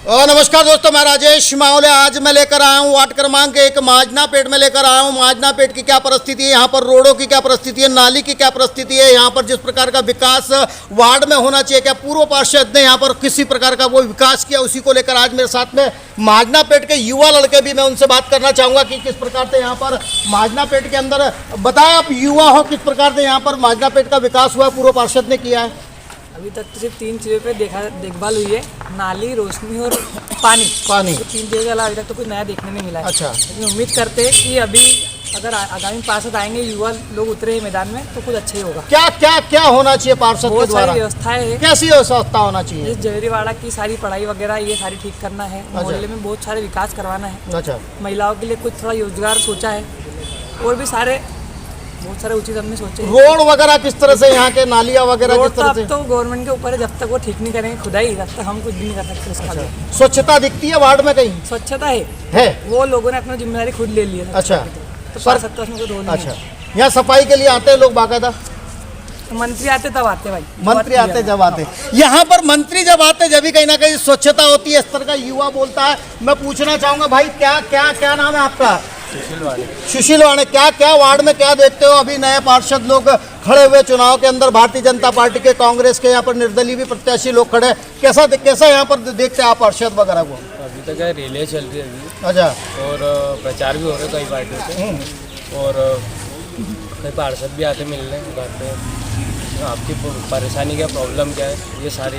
नमस्कार दोस्तों, मैं राजेश माहौले। आज मैं लेकर आया हूँ वार्ड क्रमांक 1 माजना पेट में लेकर आया हूँ। माजना पेट की क्या परिस्थिति है, यहाँ पर रोडों की क्या परिस्थिति है, नाली की क्या परिस्थिति है, यहाँ पर जिस प्रकार का विकास वार्ड में होना चाहिए, क्या पूर्व पार्षद ने यहाँ पर किसी प्रकार का वो विकास किया, उसी को लेकर आज मेरे साथ में माजना पेट के युवा लड़के भी, मैं उनसे बात करना चाहूँगा कि किस प्रकार से यहाँ पर माजना पेट के अंदर, बताएं आप युवा हो, किस प्रकार से यहाँ पर माजना पेट का विकास हुआ, पूर्व पार्षद ने किया है। अभी तक तो सिर्फ 3 चीज़ों पे देखभाल हुई है, नाली, रोशनी और पानी। तो 3 चीज़ों के अलावा अभी तक तो कुछ नया देखने नहीं मिला है। अच्छा। लेकिन उम्मीद करते हैं कि अभी अगर आगामी पार्षद आएंगे, युवा लोग उतरे हैं मैदान में, तो कुछ अच्छा ही होगा। क्या क्या क्या होना चाहिए पार्षद के बहुत द्वारा? सारी व्यवस्थाएं हैं। कैसी व्यवस्था होना चाहिए? जिस जवेरीवाड़ा की सारी पढ़ाई वगैरह ये सारी ठीक करना है, मोहल्ले में बहुत सारे विकास करवाना है। अच्छा। महिलाओं के लिए कुछ थोड़ा रोजगार सोचा है, और भी सारे बहुत सारे उचित हमने सोचे। रोड वगैरह किस तरह से, यहाँ के नालियाँ वगैरह किस तरह से? अब तो गवर्नमेंट के ऊपर है, जब तक वो ठीक नहीं करेंगे खुदाई, तब तक हम कुछ भी नहीं कर सकते उसका। अच्छा। स्वच्छता दिखती है वार्ड में कहीं? स्वच्छता है वो लोगों ने अपनी जिम्मेदारी खुद ले ली है। अच्छा। तो पार्षद तो उसमें कुछ रोल नहीं अच्छा, यहाँ सफाई के लिए आते हैं लोग बाकायदा? है। मंत्री आते तब आते भाई, मंत्री आते जब आते, यहाँ पर मंत्री जब आते जब भी कहीं ना कहीं स्वच्छता होती है। इस तरह का युवा बोलता है। मैं पूछना चाहूंगा भाई, क्या क्या क्या नाम है आपका? सुशील वाणे। क्या क्या वार्ड में क्या देखते हो? अभी नए पार्षद लोग खड़े हुए चुनाव के अंदर, भारतीय जनता पार्टी के, कांग्रेस के, यहाँ पर निर्दलीय भी प्रत्याशी लोग खड़े, कैसा यहाँ पर देखते हैं आप पार्षद वगैरह को? अभी तक रैलियाँ चल रही है अभी। अच्छा। और प्रचार भी हो रहे कई पार्टियों से, और कई पार्षद भी आते मिलने घर पे। आपकी परेशानी क्या, प्रॉब्लम क्या है, ये सारी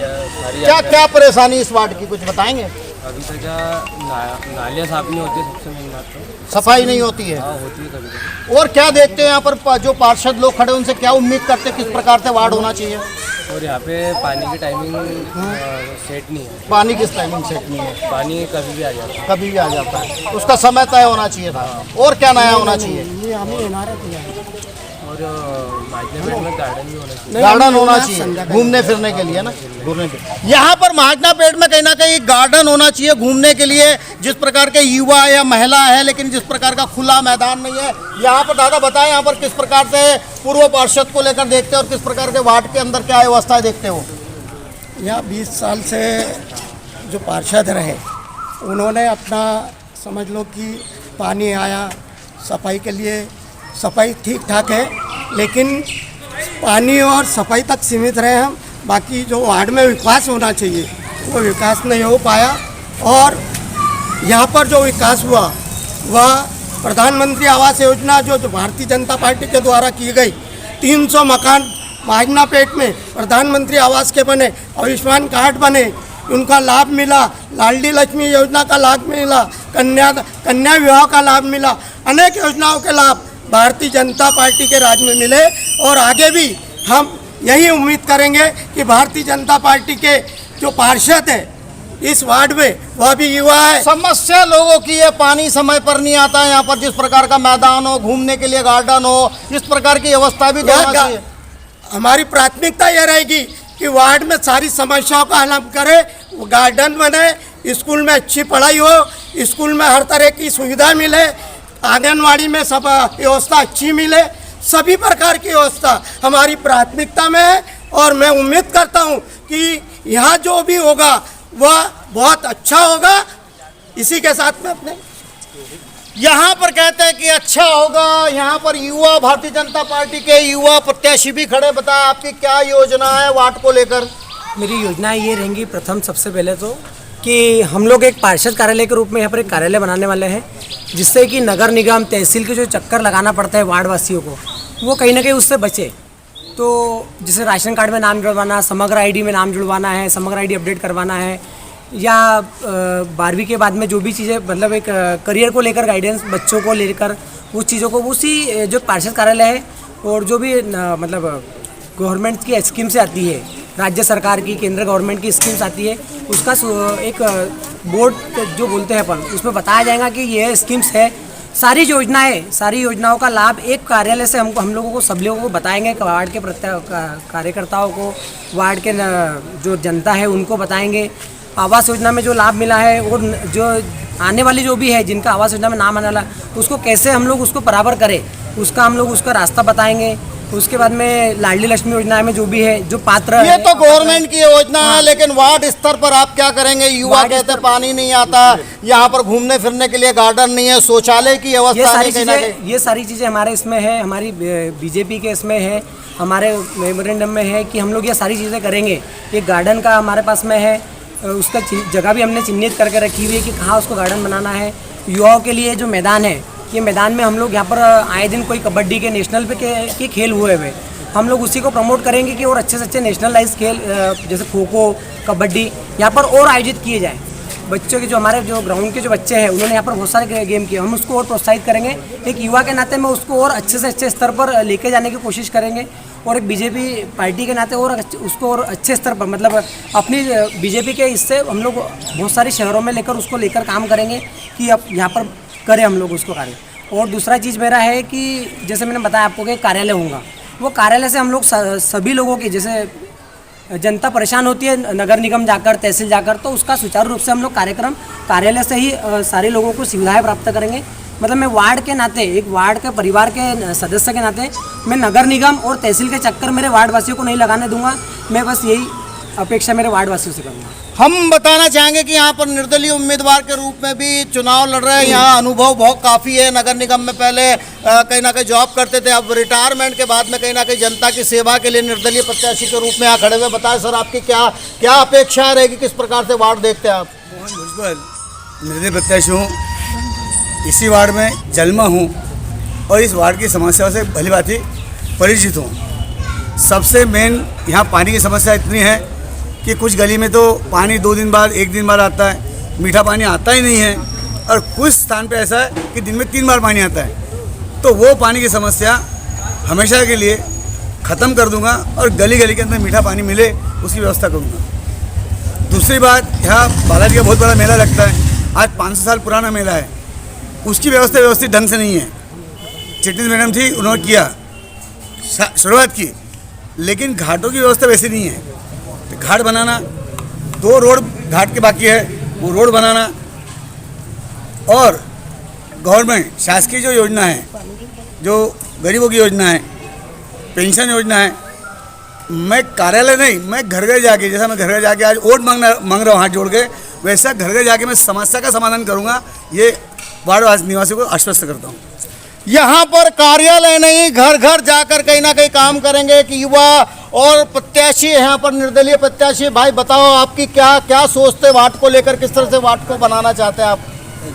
क्या क्या परेशानी इस वार्ड की, कुछ बताएंगे? अभी तक क्या नालियाँ साफ नहीं होती, सबसे मेन बात तो सफाई नहीं होती है। हाँ, होती है कभी कभी। और क्या देखते हैं यहाँ पर जो पार्षद लोग खड़े, उनसे क्या उम्मीद करते हैं, किस प्रकार से वार्ड होना चाहिए? और यहाँ पे पानी की टाइमिंग सेट नहीं है। पानी किस टाइमिंग सेट नहीं है? पानी कभी भी आ जाता है। कभी भी आ जाता है, उसका समय तय होना चाहिए था। और क्या नया होना चाहिए? और माजना पेट में गार्डन भी होना चाहिए। गार्डन होना चाहिए घूमने फिरने के लिए ना, घूमने के यहाँ पर महाजना पेट में कहीं ना कहीं गार्डन होना चाहिए घूमने के लिए। जिस प्रकार के युवा या महिला है, लेकिन जिस प्रकार का खुला मैदान नहीं है यहाँ पर। दादा बताएं, यहाँ पर किस प्रकार से पूर्व पार्षद को लेकर देखते हो और किस प्रकार के वार्ड के अंदर क्या व्यवस्थाएं देखते हो? यहाँ 20 साल से जो पार्षद रहे, उन्होंने अपना समझ लो कि पानी आया, सफाई के लिए सफाई ठीक ठाक है, लेकिन पानी और सफाई तक सीमित रहे हम। बाकी जो वार्ड में विकास होना चाहिए वो विकास नहीं हो पाया। और यहाँ पर जो विकास हुआ वह प्रधानमंत्री आवास योजना जो भारतीय जनता पार्टी के द्वारा की गई, 300 मकान माजना पेट में प्रधानमंत्री आवास के बने, आयुष्मान कार्ड बने, उनका लाभ मिला। लाडली लक्ष्मी योजना का लाभ मिला, कन्या विवाह का लाभ मिला। अनेक योजनाओं के लाभ भारतीय जनता पार्टी के राज में मिले, और आगे भी हम यही उम्मीद करेंगे कि भारतीय जनता पार्टी के जो पार्षद है इस वार्ड में, वह भी युवा है। समस्या लोगों की है, पानी समय पर नहीं आता है यहाँ पर। जिस प्रकार का मैदान हो, घूमने के लिए गार्डन हो, इस प्रकार की व्यवस्था भी देना चाहिए। हमारी प्राथमिकता यह रहेगी कि वार्ड में सारी समस्याओं का हल हम करें, गार्डन बने, स्कूल में अच्छी पढ़ाई हो, स्कूल में हर तरह की सुविधा मिले, आंगनवाड़ी में सब व्यवस्था अच्छी मिले। सभी प्रकार की व्यवस्था हमारी प्राथमिकता में है, और मैं उम्मीद करता हूं कि यहाँ जो भी होगा वह बहुत अच्छा होगा। इसी के साथ में अपने यहाँ पर कहते हैं कि अच्छा होगा। यहाँ पर युवा, भारतीय जनता पार्टी के युवा प्रत्याशी भी खड़े। बताएं आपकी क्या योजना है वार्ड को लेकर? मेरी योजनाएं ये रहेंगी, प्रथम सबसे पहले तो कि हम लोग एक पार्षद कार्यालय के रूप में यहाँ पर एक कार्यालय बनाने वाले हैं, जिससे कि नगर निगम, तहसील के जो चक्कर लगाना पड़ता है वार्ड वासियों को, वो कहीं ना कहीं उससे बचे। तो जैसे राशन कार्ड में नाम जुड़वाना, समग्र आईडी में नाम जुड़वाना है, समग्र आईडी अपडेट करवाना है, या 12वीं के बाद में जो भी चीज़ें, मतलब एक करियर को लेकर गाइडेंस बच्चों को लेकर, उस चीज़ों को उसी जो पार्षद कार्यालय है, और जो भी मतलब गवर्नमेंट की स्कीम्स आती है, राज्य सरकार की, केंद्र गवर्नमेंट की स्कीम्स आती है, उसका एक बोर्ड जो बोलते हैं अपन, उसमें बताया जाएगा कि ये स्कीम्स है। सारी योजनाओं का लाभ एक कार्यालय से हम लोगों को, सब लोगों को बताएंगे। वार्ड के कार्यकर्ताओं को, वार्ड के जो जनता है उनको बताएंगे। आवास योजना में जो लाभ मिला है, और जो आने वाली जो भी है जिनका आवास योजना में नाम आने वाला, उसको कैसे हम लोग उसको बराबर करें, उसका हम लोग उसका रास्ता बताएंगे। उसके बाद में लाडली लक्ष्मी योजना में जो भी है जो पात्र ये है, तो गवर्नमेंट की योजना है, हाँ। लेकिन वार्ड स्तर पर आप क्या करेंगे? युवा वार्ड कहते स्तर- पानी नहीं आता, यहाँ पर घूमने फिरने के लिए गार्डन नहीं है, शौचालय की ये व्यवस्था सारी नहीं, कहीं ना चीज़ें कहीं। ये सारी चीज़ें हमारे इसमें है, हमारी बीजेपी के इसमें है, हमारे मेमोरेंडम में है कि हम लोग ये सारी चीज़ें करेंगे। एक गार्डन का हमारे पास में है, उसका जगह भी हमने चिन्हित करके रखी हुई है कि कहाँ उसको गार्डन बनाना है। युवाओं के लिए जो मैदान है, ये मैदान में हम लोग यहाँ पर आए दिन कोई कबड्डी के नेशनल पे के खेल हुए हुए, हम लोग उसी को प्रमोट करेंगे कि और अच्छे से अच्छे नेशनलाइज खेल जैसे खो खो, कबड्डी यहाँ पर और आयोजित किए जाएँ। बच्चों के जो हमारे जो ग्राउंड के जो बच्चे हैं उन्होंने यहाँ पर बहुत सारे गेम किए, हम उसको और प्रोत्साहित करेंगे। एक युवा के नाते में उसको और अच्छे से अच्छे स्तर पर लेके जाने की कोशिश करेंगे, और एक बीजेपी पार्टी के नाते और उसको और अच्छे स्तर पर मतलब अपनी बीजेपी के इससे हम लोग बहुत सारे शहरों में लेकर लेकर काम करेंगे कि अब यहाँ पर करें हम लोग उसको कार्य। और दूसरा चीज़ मेरा है कि जैसे मैंने बताया आपको कि कार्यालय होगा, वो कार्यालय से हम लोग सभी लोगों की जैसे जनता परेशान होती है नगर निगम जाकर, तहसील जाकर, तो उसका सुचारू रूप से हम लोग कार्यक्रम कार्यालय से ही सारे लोगों को सुविधाएं प्राप्त करेंगे। मतलब मैं वार्ड के नाते, एक वार्ड के परिवार के सदस्य के नाते मैं नगर निगम और तहसील के चक्कर मेरे वार्ड वासियों को नहीं लगाने दूंगा। मैं बस यही अपेक्षा मेरे वार्ड वासियों से करूँगा। हम बताना चाहेंगे कि यहाँ पर निर्दलीय उम्मीदवार के रूप में भी चुनाव लड़ रहे हैं। यहाँ अनुभव बहुत काफ़ी है। नगर निगम में पहले कहीं ना कहीं जॉब करते थे, अब रिटायरमेंट के बाद में कहीं ना कहीं जनता की सेवा के लिए निर्दलीय प्रत्याशी के रूप में यहाँ खड़े हुए। बताएं सर, आपकी क्या क्या अपेक्षा रहेगी, किस प्रकार से वार्ड देखते हैं आप? निर्दलीय प्रत्याशी हूँ, इसी वार्ड में जन्मा हूँ और इस वार्ड की समस्याओं से भली भांति परिचित हूँ। सबसे मेन यहाँ पानी की समस्या इतनी है कि कुछ गली में तो पानी 2 दिन बाद 1 दिन बाद आता है, मीठा पानी आता ही नहीं है, और कुछ स्थान पे ऐसा है कि दिन में 3 बार पानी आता है। तो वो पानी की समस्या हमेशा के लिए ख़त्म कर दूंगा और गली गली के अंदर मीठा पानी मिले उसकी व्यवस्था करूँगा। दूसरी बात, यहाँ बालाजी का बहुत बड़ा मेला लगता है, आज 500 साल पुराना मेला है, उसकी व्यवस्था व्यवस्थित ढंग से नहीं है। चिटनीस मैडम थी, उन्होंने किया, शुरुआत की, लेकिन घाटों की व्यवस्था वैसी नहीं है। तो घाट बनाना, 2 रोड घाट के बाकी है, वो रोड बनाना, और गवर्नमेंट शासकीय जो योजना है, जो गरीबों की योजना है, पेंशन योजना है, मैं कार्यालय नहीं, मैं घर घर जाके, जैसा मैं घर घर जाके आज वोट मांग रहा हूँ हाथ जोड़ के, वैसा घर घर जाके मैं समस्या का समाधान करूँगा। ये वार्ड निवासियों को आश्वस्त करता हूँ। यहाँ पर कार्यालय नहीं, घर घर जाकर कहीं ना कहीं काम करेंगे कि युवा और प्रत्याशी यहाँ पर निर्दलीय प्रत्याशी। भाई बताओ, आपकी क्या क्या सोचते वार्ड को लेकर, किस तरह से वार्ड को बनाना चाहते हैं आप?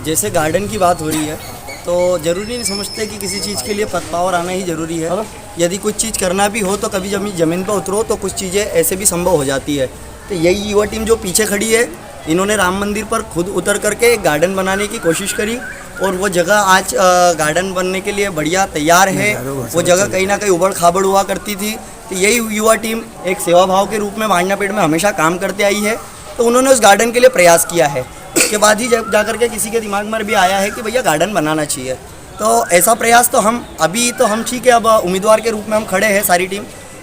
जैसे गार्डन की बात हो रही है तो ज़रूरी नहीं समझते कि किसी चीज़ के लिए पद पावर आना ही ज़रूरी है। यदि कुछ चीज़ करना भी हो तो कभी ज़मीन पर उतरो तो कुछ चीज़ें ऐसे भी संभव हो जाती है। तो यही युवा टीम जो पीछे खड़ी है, इन्होंने राम मंदिर पर खुद उतर करके एक गार्डन बनाने की कोशिश करी, और वो जगह आज गार्डन बनने के लिए बढ़िया तैयार है। वो जगह कहीं ना कहीं उबड़ खाबड़ हुआ करती थी। तो यही युवा टीम एक सेवा भाव के रूप में भांजनापेट में हमेशा काम करते आई है। तो उन्होंने उस गार्डन के लिए प्रयास किया है। उसके बाद ही जा करके किसी के दिमाग में भी आया है कि भैया गार्डन बनाना चाहिए। तो ऐसा प्रयास तो हम ठीक है, अब उम्मीदवार के रूप में हम खड़े हैं सारी टीम,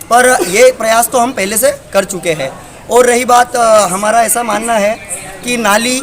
पर ये प्रयास तो हम पहले से कर चुके हैं। और रही बात, हमारा ऐसा मानना है कि नाली,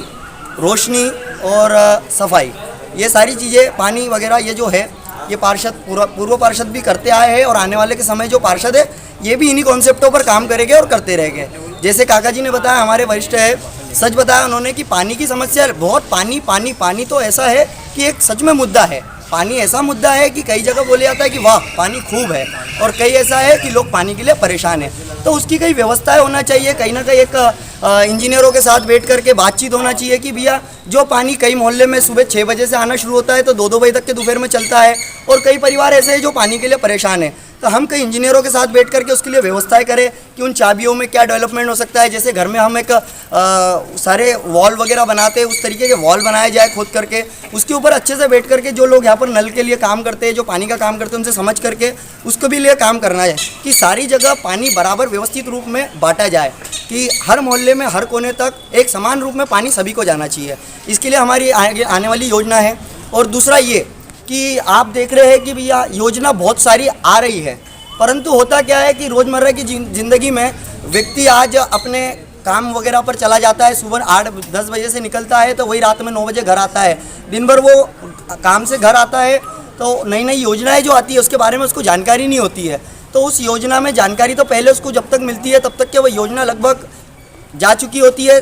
रोशनी और सफाई, ये सारी चीज़ें, पानी वगैरह, ये जो है ये पार्षद पूर्व पार्षद भी करते आए हैं, और आने वाले के समय जो पार्षद है ये भी इन्हीं कॉन्सेप्टों पर काम करेंगे और करते रहेंगे। जैसे काका जी ने बताया, हमारे वरिष्ठ है, सच बताया उन्होंने कि पानी की समस्या बहुत, पानी तो ऐसा है कि एक सच में मुद्दा है। पानी ऐसा मुद्दा है कि कई जगह बोले जाता है कि वाह पानी खूब है, और कई ऐसा है कि लोग पानी के लिए परेशान है। तो उसकी कई व्यवस्थाएं होना चाहिए, कहीं ना कहीं एक इंजीनियरों के साथ बैठ करके बातचीत होना चाहिए कि भैया जो पानी कई मोहल्ले में सुबह 6 बजे से आना शुरू होता है तो 2-2 बजे तक के दोपहर में चलता है, और कई परिवार ऐसे हैं जो पानी के लिए परेशान है। तो हम कई इंजीनियरों के साथ बैठ करके उसके लिए व्यवस्थाएं करें कि उन चाबियों में क्या डेवलपमेंट हो सकता है। जैसे घर में हम एक सारे वॉल वगैरह बनाते हैं, उस तरीके के वॉल बनाए जाए खोद करके, उसके ऊपर अच्छे से बैठ करके जो लोग यहाँ पर नल के लिए काम करते हैं, जो पानी का काम करते हैं, उनसे समझ करके उसको भी लिए काम करना है कि सारी जगह पानी बराबर व्यवस्थित रूप में बांटा जाए, कि हर मोहल्ले में हर कोने तक एक समान रूप में पानी सभी को जाना चाहिए। इसके लिए हमारी आगे आने वाली योजना है। और दूसरा ये कि आप देख रहे हैं कि भैया योजना बहुत सारी आ रही है, परंतु होता क्या है कि रोज़मर्रा की ज़िंदगी में व्यक्ति आज अपने काम वगैरह पर चला जाता है, सुबह 8-10 बजे से निकलता है तो वही रात में 9 बजे घर आता है। दिन भर वो काम से घर आता है तो नई नई योजनाएं जो आती है उसके बारे में उसको जानकारी नहीं होती है। तो उस योजना में जानकारी तो पहले उसको जब तक मिलती है तब तक कि वो योजना लगभग जा चुकी होती है,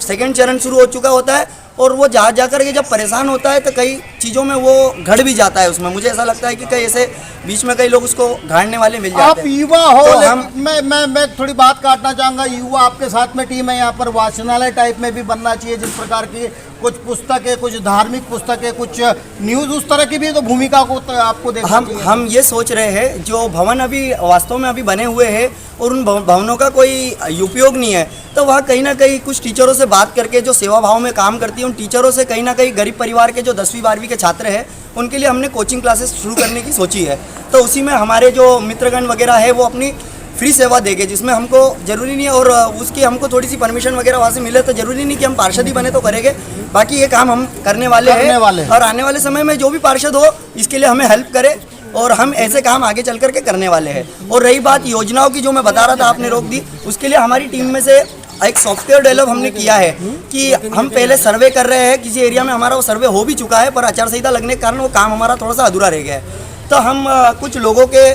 सेकंड चरण शुरू हो चुका होता है, और वो जा कर के जब परेशान होता है तो कई चीज़ों में वो घड़ भी जाता है उसमें। मुझे ऐसा लगता है कि कई ऐसे बीच में कई लोग उसको घाड़ने वाले मिल जाते आप हैं। युवा हो, तो लेकिन मैं थोड़ी बात काटना चाहूँगा। युवा आपके साथ में टीम है, यहाँ पर वाचनालय टाइप में भी बनना चाहिए, जिस प्रकार की कुछ पुस्तकें, कुछ धार्मिक पुस्तकें, कुछ न्यूज़, उस तरह की भी तो भूमिका को तो आपको देखना चाहिए। हम ये सोच रहे हैं, जो भवन अभी वास्तव में अभी बने हुए हैं और उन भवनों का कोई उपयोग नहीं है, तो वहाँ कहीं ना कहीं कुछ टीचरों से बात करके, जो सेवा भाव में काम करती है उन टीचरों से कहीं ना कहीं गरीब परिवार के जो 10वीं 12वीं के छात्र हैं उनके लिए हमने कोचिंग क्लासेस शुरू करने की सोची है। तो उसी में हमारे जो मित्रगण वगैरह है वो अपनी फ्री सेवा देंगे, जिसमें हमको ज़रूरी नहीं है, और उसकी हमको थोड़ी सी परमिशन वगैरह वहाँ से मिले तो ज़रूरी नहीं कि हम पार्षद ही बने तो करेंगे। बाकी ये काम हम करने वाले हैं और आने वाले समय में जो भी पार्षद हो इसके लिए हमें हेल्प करे, और हम ऐसे काम आगे चल करके करने वाले हैं। और रही बात योजनाओं की, जो मैं बता रहा था आपने रोक दी, उसके लिए हमारी टीम में से एक सॉफ्टवेयर डेवलप हमने किया है कि हम पहले सर्वे कर रहे हैं किसी एरिया में, हमारा वो सर्वे हो भी चुका है पर आचार संहिता लगने के कारण वो काम हमारा थोड़ा सा अधूरा रह गया है। तो हम कुछ लोगों के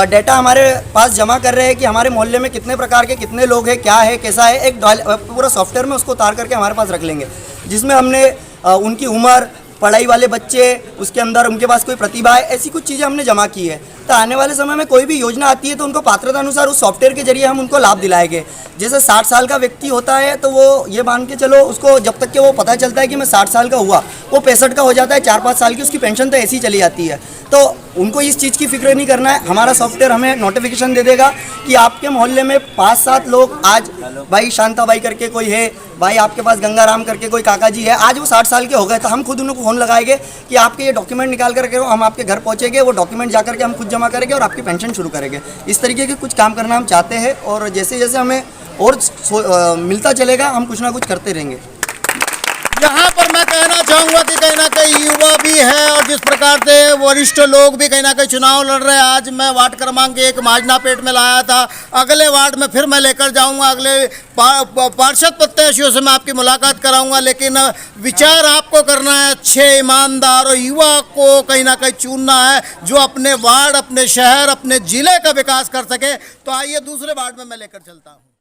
डेटा हमारे पास जमा कर रहे हैं कि हमारे मोहल्ले में कितने प्रकार के कितने लोग हैं, क्या है, कैसा है, एक पूरा सॉफ्टवेयर में उसको उतार करके हमारे पास रख लेंगे, जिसमें हमने उनकी उम्र, पढ़ाई वाले बच्चे, उसके अंदर उनके पास कोई प्रतिभा है, ऐसी कुछ चीज़ें हमने जमा की है। तो आने वाले समय में कोई भी योजना आती है तो उनको पात्रता अनुसार उस सॉफ्टवेयर के जरिए हम उनको लाभ दिलाएंगे। जैसे 60 साल का व्यक्ति होता है तो वो ये मान के चलो, उसको जब तक कि वो पता चलता है कि मैं 60 साल का हुआ, वो 65 का हो जाता है, 4-5 साल की उसकी पेंशन तो ऐसी ही चली जाती है। तो उनको इस चीज़ की फिक्र नहीं करना है। हमारा सॉफ्टवेयर हमें नोटिफिकेशन दे देगा कि आपके मोहल्ले में 5-7 लोग, आज भाई शांताबाई करके कोई है, भाई आपके पास गंगाराम करके कोई काका जी है, आज वो 60 साल के हो गए, तो हम खुद उनको फ़ोन लगाएंगे कि आपके ये डॉक्यूमेंट निकाल करके हम आपके घर पहुँचेंगे, वो डॉक्यूमेंट जा करके हम खुद जमा करेंगे और आपकी पेंशन शुरू करेंगे। इस तरीके के कुछ काम करना हम चाहते हैं, और जैसे जैसे हमें और मिलता चलेगा हम कुछ ना कुछ करते रहेंगे। यहाँ पर मैं कहना चाहूँगा कि कहीं ना कहीं युवा भी है, और जिस प्रकार से वरिष्ठ लोग भी कहीं ना कहीं चुनाव लड़ रहे हैं। आज मैं वार्ड क्रमांक 1 माजनापेट में लाया था, अगले वार्ड में फिर मैं लेकर जाऊँगा, अगले पार्षद प्रत्याशियों से मैं आपकी मुलाकात कराऊँगा। लेकिन विचार आपको करना है, अच्छे ईमानदार और युवा को कहीं ना कहीं चुनना है, जो अपने वार्ड, अपने शहर, अपने ज़िले का विकास कर सके। तो आइए दूसरे वार्ड में मैं लेकर चलता हूँ।